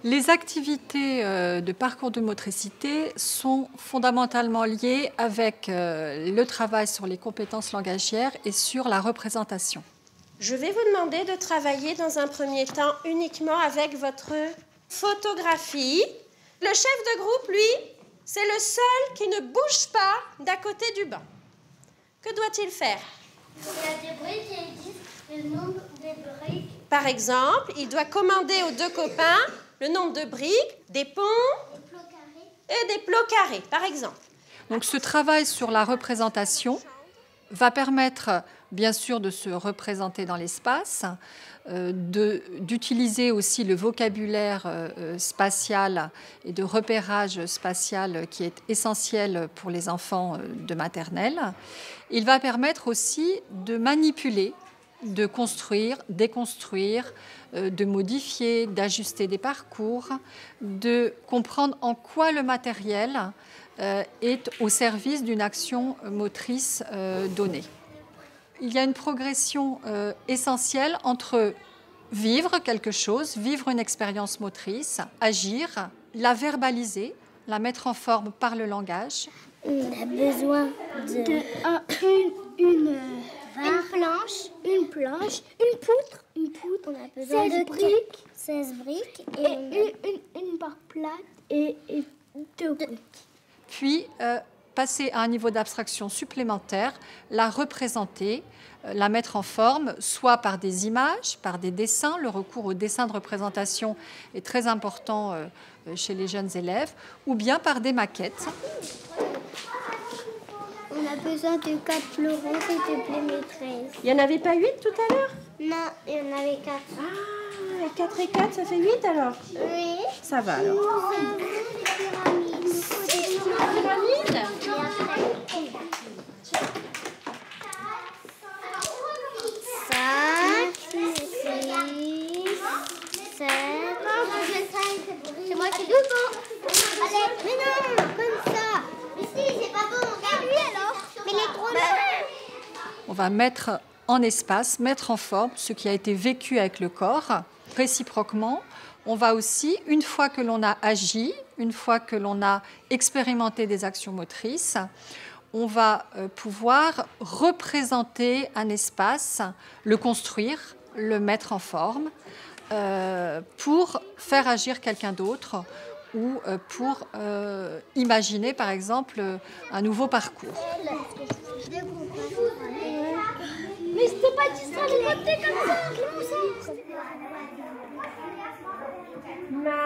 Les activités de parcours de motricité sont fondamentalement liées avec le travail sur les compétences langagières et sur la représentation. Je vais vous demander de travailler dans un premier temps uniquement avec votre photographie. Le chef de groupe, lui, c'est le seul qui ne bouge pas d'à côté du banc. Que doit-il faire? Il y a des briques et ils disent le nombre des briques. Par exemple, il doit commander aux deux copains le nombre de briques, des ponts et des plots carrés, par exemple. Donc ce travail sur la représentation va permettre, bien sûr, de se représenter dans l'espace, d'utiliser aussi le vocabulaire spatial et de repérage spatial qui est essentiel pour les enfants de maternelle. Il va permettre aussi de manipuler, de construire, déconstruire, de modifier, d'ajuster des parcours, de comprendre en quoi le matériel est au service d'une action motrice donnée. Il y a une progression essentielle entre vivre quelque chose, vivre une expérience motrice, agir, la verbaliser, la mettre en forme par le langage. On a besoin une planche, une poutre, on a besoin 16 briques et une barre plate et 2 briques. Puis passer à un niveau d'abstraction supplémentaire, la représenter, la mettre en forme, soit par des images, par des dessins. Le recours au dessin de représentation est très important chez les jeunes élèves, ou bien par des maquettes. On a besoin de 4 fleurons, s'il te plaît, maîtresse. Il n'y en avait pas 8 tout à l'heure? Non, il y en avait 4. Ah, et 4 et 4, ça fait 8 alors? Oui. Ça va alors. Pyramide. 5, 6, 7. C'est moi qui dois. Allez, mais non, comme ça. Mais si, c'est pas bon. Et lui alors? Mais les gros. On va mettre en espace, mettre en forme ce qui a été vécu avec le corps. Réciproquement, on va aussi, une fois que l'on a agi, une fois que l'on a expérimenté des actions motrices, on va pouvoir représenter un espace, le construire, le mettre en forme, pour faire agir quelqu'un d'autre ou pour imaginer, par exemple, un nouveau parcours. Mais c'était pas dit ça, les côtés comme ça. Ma